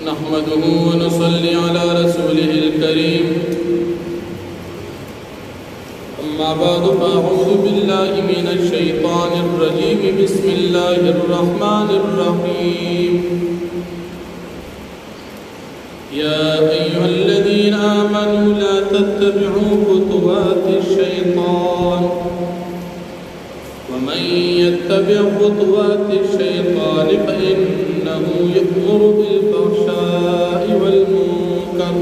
नहमदुहु व नुसल्ली अला रसूलिहिल करीम। अम्मा बअदु फ़अऊज़ु बिल्लाहि मिनश शैतानिर रजीम। बिस्मिल्लाहिर रहमानिर रहीम। या अय्युहल्लज़ीना आमनू ला तत्तबि'ू खुतुवातिश शैतान वमन यत्तबि' खुतुवातिश शैतान फ़इन्नहु यअमुरु बिल-फ़हशाइ वल-मुनकर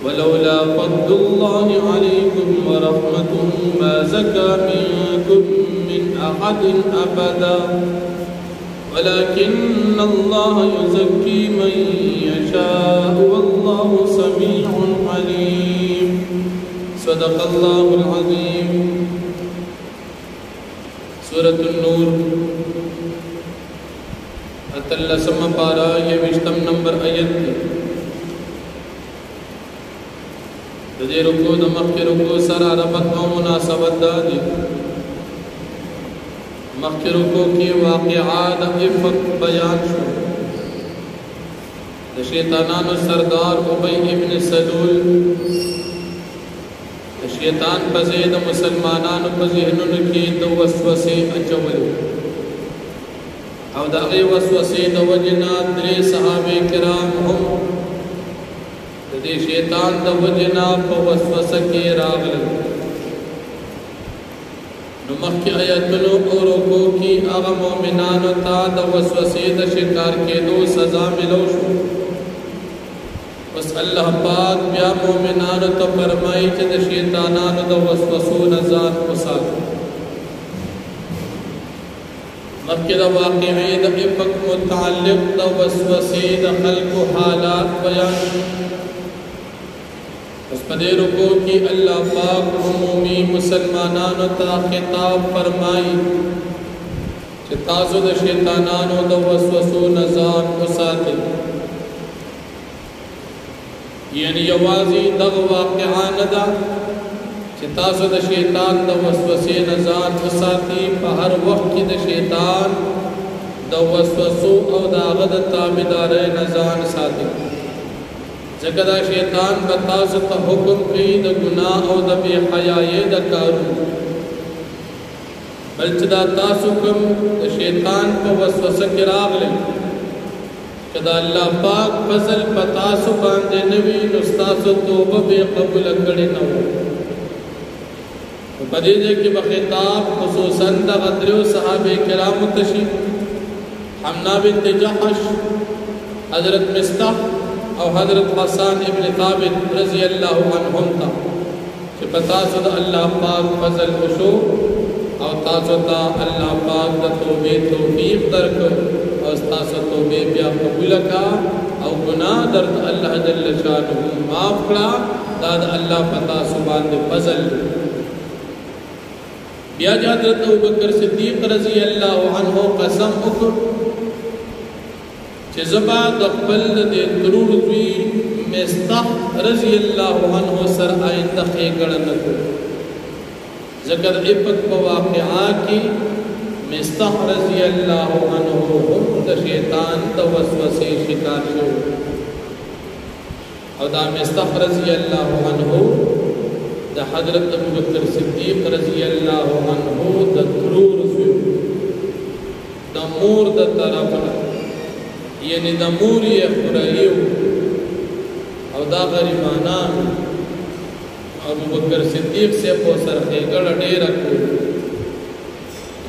वलौला फ़द्लुल्लाहि अलैकुम व रहमतुहु मा ज़का मिनकुम मिन अहदिन अबदा वलकिन्नल्लाह युज़क्की मन यशाअ वल्लाहु समीउन अलीम। सदक़ल्लाहुल अज़ीम। सूरतुन नूर अतल्लसम पारा ये विश्तम नंबर आयत दजे रुको दमक के रुको सर अरबत व मुनासबत दादी मक्के रुको की वाक़िआत इफ़क बयान शो द शैतानानु सरदार उबई इब्न सलूल द शैतान पज़ेद मुसलमानानु पज़ेहनुन की द वसवसे अचवल और दागे वसवसे द वजना द्रे सहाबे किराम हम दे शैतान द वजना प वसवस के रागल नुमक की आयतनो और रुको की आगा मोमिनानो ता द वसवसे द शिकार के दो सजा मिलोशो बस अल्लाह पाक ब्या मोमिनानो तो फरमाई च द शैतानानो द वसवसो नजान उसाक मक्के द वाक़िए द इफ़क मुतअल्लिक़ द वसवसे द खल्क़ हालात बयान उस पदे रुको की अल्लाह पाक उमूमी मुसलमानानो ता खिताब फरमाई कि ताज़ो द शैतानानो द वसवसो नज़ान उसाते यानी यवाज़ी दग वाक़िआ नदा कि ताज़ो द शैतान द वसवसे नज़ान उसाती पर हर वक्त की द शैतान द वसवसो और द अगद ताबिदार नज़ान साती जगदा शैतान बतास त हुक्म की द गुनाह और द बेहयाए द कारू बल्चदा तासुकम द शैतान को वसवस के रागले कदा अल्लाह पाक फजल पतासु बांधे नबी नुस्तासु तौबा बेकबूल करे न हो तो पदीजे के बखिताब खुसूसन द गदरो सहाबे किराम तशी हमना बिन्त जहश हजरत मिस्ताह और हज़रत हसन इब्न ताबित रज़ी अल्लाह अन्हुम था कि पतासुद अल्लाह पाक फजल खुशो और तासुदा अल्लाह पाक द तौबे तौफीक दरक और तासु तौबे बिया कबूल का और गुनाह दर्द अल्लाह जल्ल शानुहु माफ़ करा दाद अल्लाह पतासु बांध फजल बिया हज़रत अबू बकर सिद्दीक़ रज़ी अल्लाह अन्हु कसम उखर जज़बा दखबल दे तरूर वी मिस्ताह रज़ी अल्लाह अन्हु सर आइंदा खेगड़न को जगर इफ़क वाक़िआ की मिस्ताह रज़ी अल्लाह अन्हु द शैतान द वसवसे शिकार शो और दा मिस्ताह रज़ी अल्लाह अन्हु द हज़रत अबू बकर सिद्दीक़ रज़ी अल्लाह अन्हु द तरूर वी द मूर द तरफ यानी दमूरी खुराइयो और दा गरीबाना अबू बकर सिद्दीक़ से पोसर खेगड़ डेरा को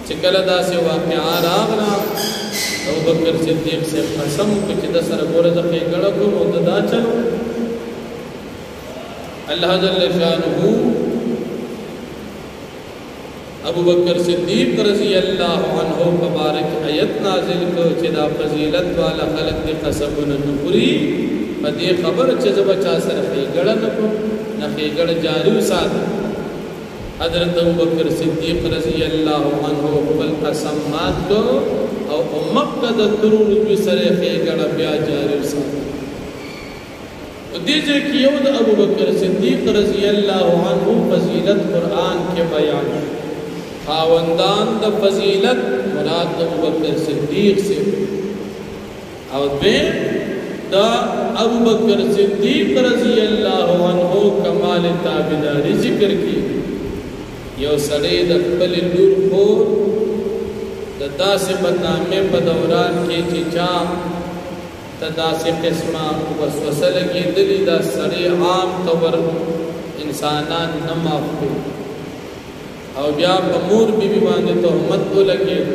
चिकलदा से वाक़िआ रागना अबू बकर सिद्दीक़ से कसम कुछ दसर गोरज खेगड़ को मुद्दा चलो अल्लाह जल्ल शानुहु अबू बकर सिद्दीक़ रज़ी अल्लाह अन्हु मुबारक आयत नाजिल को चिदा फजीलत वाला खलक दी कसम नपुरी पदे खबर चज बचा सर खेगड़ नको न खेगड़ जारू साथ हज़रत अबू बकर सिद्दीक़ रज़ी अल्लाह अन्हु बल कसम मात को और मक्का द तरूर भी सर खेगड़ ब्या जारू साथ तो दीजिए कि यौद अबू बकर सिद्दीक़ रज़ी अल्लाह अन्हु फजीलत कुरान के बयान खावंदान द फजीलत मुराद अबू बकर सिद्दीक़ से और वे دا ابو بکر صدیق رضی اللہ عنہ کمال تابعداری ذکر کی یو سړی د خپل لور خور د داسې بدنامۍ په دوران کې چې چا ته داسې قسمه وسوسه لګېدلې دا سړی عام طور انسانان نه معاف کړي او بیا په مور بیبي باندې تهمت ولګېد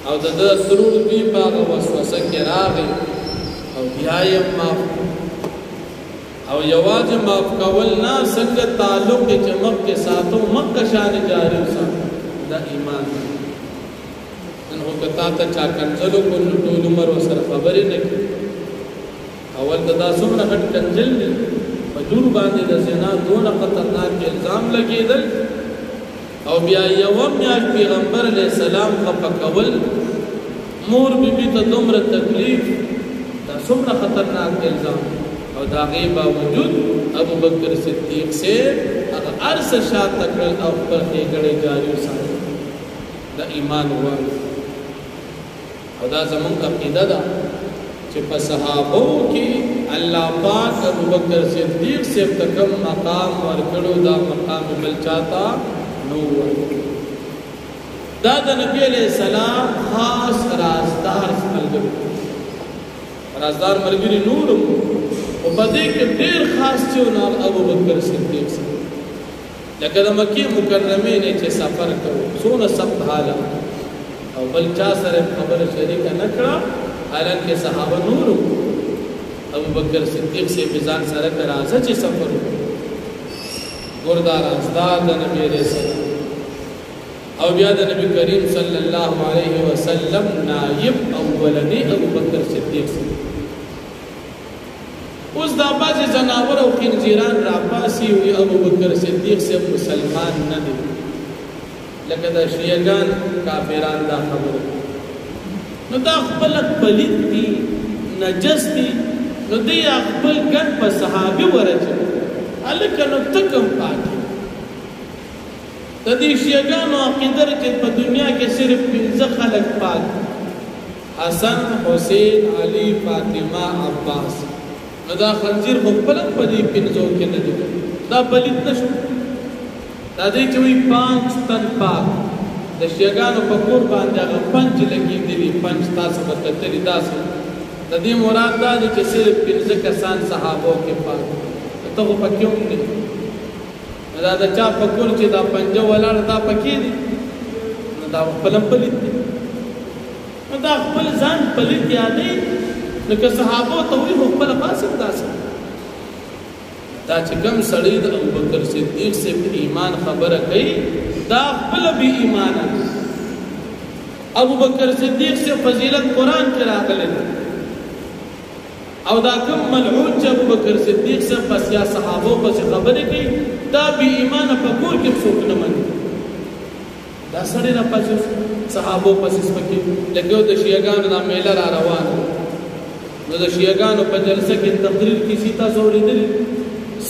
او د ده سرور دوی په هغه وسوسه کې راغی او بیا یې معاف او یوازې معاف کول نه څنګه تعلق یې چې مخکې ساتو مخکې شانې جاري وساتو دا ایمان دی نن خو که تا ته چا کنځل وکړو نو ټول عمر ورسره خبرې نه کړي اول ته دا څومره غټ کنځل دی په جور باندې د زنا دونه خطرناک الزام لګېدل او بیا یوه میاشت پیغمبر علیه السلام خفه کول مور بیبي ته دومره تکلیف دا څومره خطرناک الزام او د هغې باوجود ابو بکر صدیق سے هغه هر څه شاته کړل او خپل ښېګڼې جاري وساتل د ایمان غواړي او دا زموږ عقیده ده چې په صحابو کې الله پاک ابو بکر صدیق صاحب ته کوم مقام ورکړو دا مقام بل چاته نو ورکړو دا د نبی علیہ السلام خاص رازدار ملګری نور او په دې کې ډېر خاص چې ابو بکر صدیق صاحب لکه د مکې مکرمې نه چې سفر کوو څونه سخت حالت او بل چا سره خبره شریکه نه کړه حالانکه صحابه نور ابو بکر صدیق صاحب ځان سره راځه چې سفر وکړو ګوردا رازدار د نبی علیہ السلام او بیا د نبی کریم صلی الله علیه وسلم نائب اولنی ابو بکر صدیق صاحب اوس دا بعضې ځناور او خنزیران راپاسي وي ابو بکر صدیق صاحب مسلمان نه دی لکه د شیعګان کافران دا خبره نو دا خپله پلید دي نجس دي نو دی خپل ګن په صحابي ورچوي هلکه نو ته کوم پاکي د دې شیعګانو عقیده چې په دنیا کې صرف 15 خلک پاک حسن حسین علی فاطمه عباس نو دا خنزیر خو خپله په دې 15 کې نه دي دا پلید نه شو دا دی چې وایي 5 تن پاک د شیعګانو په کور باندې هغه پنج لګېدلي پنج تاسو به کتلي داسې د دې مراد دا دی چې صرف 15 کسان صحابو کې پاک ته خو پکې هم نه دا د چا په کور چې دا پنجه ولاړه دا پکې دي نو دا خپل پلید دي نو دا خپل ځان پلید یادوي نو که صحابو ته وایي خو خپله فاسق داسې دا چې کوم سړی د ابوبکر صدیق صاحب ایمان خبره کوي دا خپله بې ایمانه ابوبکر صدیق صاحب فضیلت قرآن کې راغلی او دا کوم ملعون چې ابوبکر صدیق صاحب بس یا صحابو پسې خبرې کوي دا بې ایمانه په کور کې څوک نه مني دا سړی راپاسې صحابو پسې سپکې لکه د شیعګانو دا میله را روانه نو د شیعګانو په جلسه کې تقریر کسی تاسو اورېدلي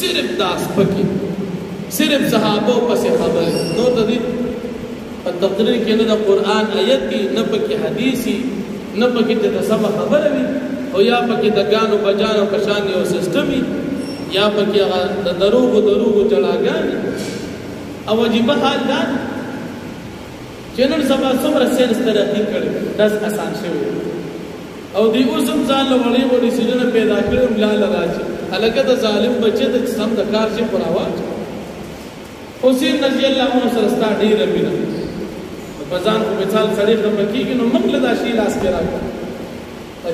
صرف دا سپکې صرف صحابو پسې خبرې نو د دې په تقریر کې نه د قرآن آیت دي نه پکې حدیثي نه پکې د سمه خبره وي او یا پکې د ګانو بجانو په شان یو سیسټم وي یا پکې هغه د دروغو جړاګانې او عجیبه حال دا چې نن سبا څومره ساینس ترقي کړې داس اسان شوی او دی اوس هم ځان له وړې وړې څیزونه پیدا کړي ملا راځي هلکه د ظالم بچې د سم د کار شي پر اواز حسین رضی الله عنه سره ستا ډېره مینه په ځان خو مثال سړی خفه کېږي نو موږ له دا شي لاس کې راکړه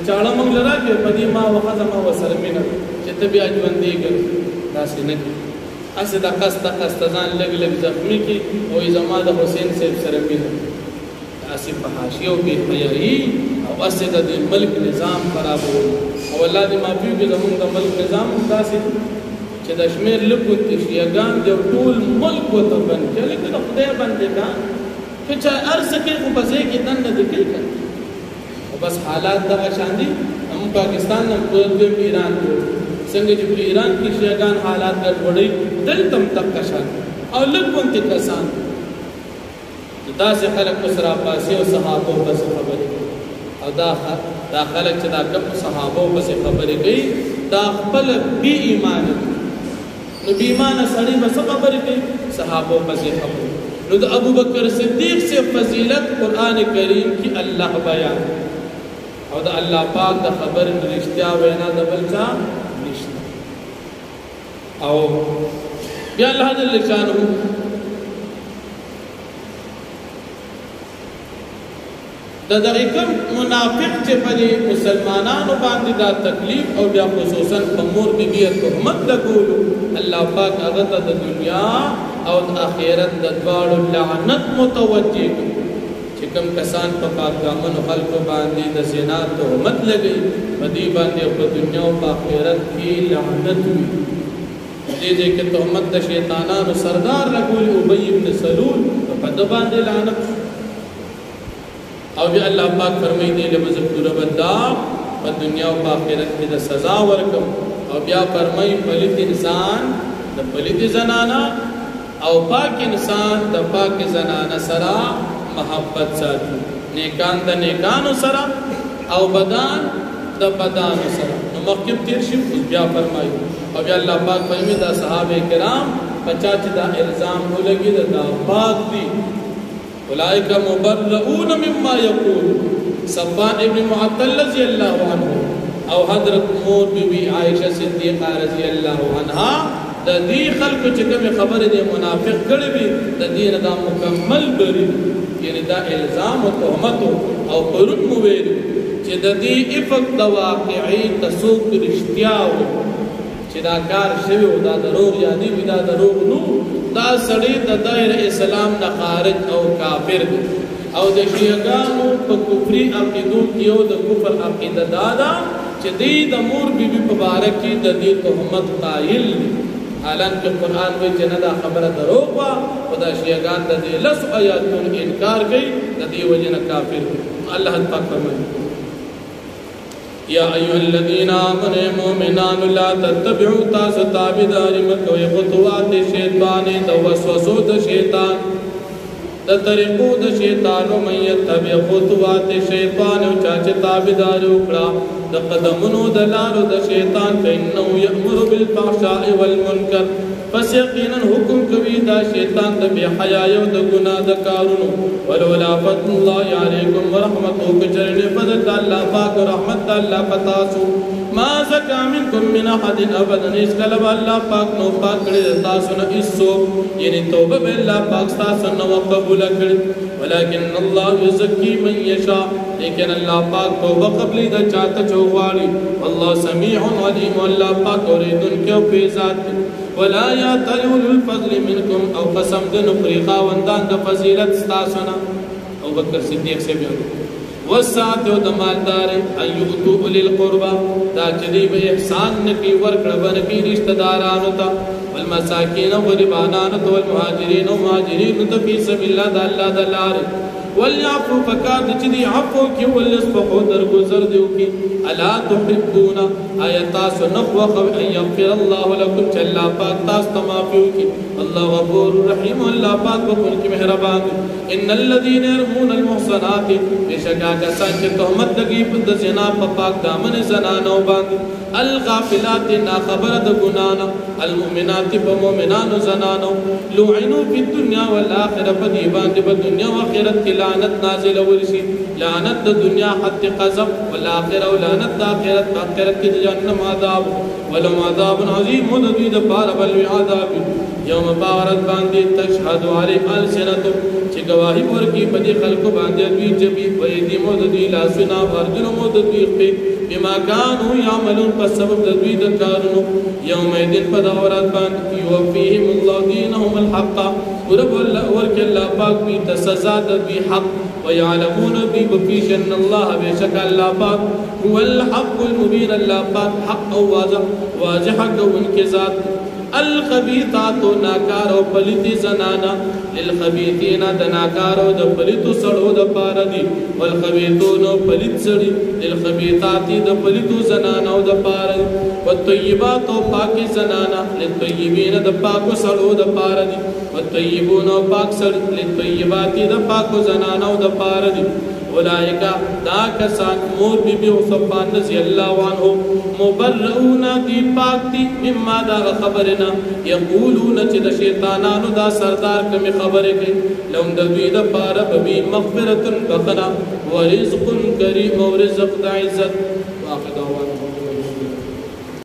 چاړه موږ له راکړې په دې ما وښځه ما ورسره مینه چې ته بیا ژوندی ګرځې داسې نه کړي هسې د قسته ځان لږ زخمي کړي وایي زما د حسین صاحب سره مینه داسې په حاشیه او بېحیایي او هسې د دې ملک نظام خرابول او الله دې معافي وکړي زموږ د ملک نظام هم داسې چې د شمېر لږ غوندې شیعګان دي او ټول ملک ورته بند کړي لکه د خدای بندګان که چا هر څه کوي خو په ځای کې دننه د کوي که بس حالات دغه شان دي هم پاکستان هم دویم ایران جوړ څنګه چې په ایران کې شیعګان حالات ګډوډوي دلته هم دغه شان او لږ غوندې کسان داسې خلک اوس راپاسي او صحابو پسې خبرې او دا دا خلک چې دا کوم صحابو پسې خبرې کوي دا خپل بی ایمان نو بی ایمان سړی بس خبرې کوي صحابو پسې خبرې نو د ابو بکر صدیق سے فضیلت قرآن کریم کی الله بیان او د الله پاک د خبر رښتیا وینا د بل چا نشته او بیا الله جل شانه د دغه کوم منافق چې په مسلمانانو باندې دا تکلیف او بیا خصوصا په مور بیبي تهمت لګولو الله پاک هغه ته د دنیا او د آخرت د دواړو لعنت متوجه چې کوم کسان په پاکدامنو خلکو باندې د زنا تهمت لګي په دې باندې په دنیا او په آخرت کې لعنت وي دې کې تهمت د شیطانانو سردار لګولي ابي بن سلول په دې باندې لعنت او بیا الله پاک فرمایي دې له مذکور بدا په دنیا او په آخرت کې د سزا ورکم او بیا فرمایي پلیت انسان د پلیت زنانا او پاک انسان د پاک زنانا سره محبت ساتي نیکان د نیکانو سره او بدان د بدانو سره نو مخکې تیر شي بیا فرمایي او بیا الله پاک فرمایي دا صحابه کرام بچا چې دا الزام ولګي دا پاک دي اولئک مبرؤون مما یقول صفوان ابن معطل رضی الله عنه او حضرت مور بی عائشہ صدیقہ رضی الله عنها د دې خلکو چې کوم خبره دي منافق کړي وي د دې دا مکمل بری یعنی دا الزام او تهمت او پرون مو ویل چې د دې افق د واقعي تسوق رښتیا و چې دا کار شوی او دا دروغ یادی وي دا دروغ نو دا سړی د دایره اسلام نه خارج او کافر دی او د شیعاګانو په کفري عقیدو کې او د کفر عقیده دادا چې دې د مور بیبي په باره کې د دې تهمت قائل حالانکه قرآن وی چې نه دا خبره دروغ وا خدا شیعاګان د دې لس آیاتونو انکار کوي د دې وجه نه کافر الله پاک فرمایي یا ایها الذین آمنوا مؤمنان لا تتبعوا تابعداري مکوئ خطوات شیطان د وسوسو د شیطان د طریقو د شیطان او من يتبع خطوات شیطان او چاچ تابعداري وکړه د قدمونو د لارو د شیطان فإنه يأمر بالفحشاء والمنکر پس یقینا حکم کوي دا شیطان د بے حیاي او د ګناه د کارونو ولولا فضل الله علیکم ورحمته کچرنه فضل الله پاک رحمت الله پتاسو ما زکا منکم من احد ابدا اسکلب الله پاک نو پاک کړي تاسو نه ایسو یعنی توبه به الله پاک تاسو نو قبول کړي ولكن الله يزكي من يشاء لیکن الله پاک توبه قبل دا چاته چوغاړي الله سميع عليم الله پاک اوریدونکو په ذات ولا يأتل الفضل منكم او قسم دن فريقا وندان د فضیلت تاسو نه ابو بکر صدیق سے بیان والساعت او د مالدار ايوتو للقربى دا چې دی به احسان نکي ورکړه ورکړي رشتہ دارانو ته والمساکین غریبانانو ته والمهاجرین او مهاجرین ته په سبیل الله د الله د لارې وليعفو فکار چې دی عفو کې ولسفحو درگذر دیو کې الا تحبون آیات سنخوخ ان یغفر الله لكم چلا پاک تاسو ته معافي وکي الله غفور رحیم الله پاک بخون کې مهربان ان الذين يرمون المحصنات بشکا کسان چې تهمت لګي په زنا په پاک دامن زنانو باندې الغافلات نا خبر د ګنانا المؤمنات په مؤمنانو زنانو لعنوا في الدنيا والاخره په دی باندې په دنیا او آخرت کې لعنت نازل ورشي لعنت د دنیا حد قذف والاخره ولعنت د آخرت په آخرت کې جهنم عذاب ولهم عذاب عظیم مدد د پار بل عذاب یوم بارد باندې تشهد علی السنتم چې گواہی ورکی په دې خلکو باندې دوی جبی په دې مدد لا سنا ورجن مدد په بما كانوا يعملون فسبب دوی د کارونو یوم دین په دورات باندې یوفیهم الله دینهم الحق ورب الله ورک الله پاک بي تسزا د بي حق ويعلمون بي بفيشن الله بشك الله پاک هو الحق المبين الله پاک حق او واضح كون کے ذات الخبيثات ناکار او پلیتی زنانا للخبيثين د ناکار او د پلیتو سړو د پاره دي والخبيثون پلیت سړي للخبيثات د پلیتو زنانا او د پاره والطيبات او پاکي زنانا للطيبين د پاکو سړو د پاره دي والطيبون او پاک سړي للطيبات د پاکو زنانا او د پاره دي اولئکا دا کسان مور بی بی عثمان رضی اللہ عنہ مبرعون دی پاک دی مما دا خبرنا یقولون چی دا شیطانانو دا سردار کمی خبر کی لهم دا دوی دا پارا ببی مغفرت بخنا ورزق کریم و رزق دا عزت واقع دعوان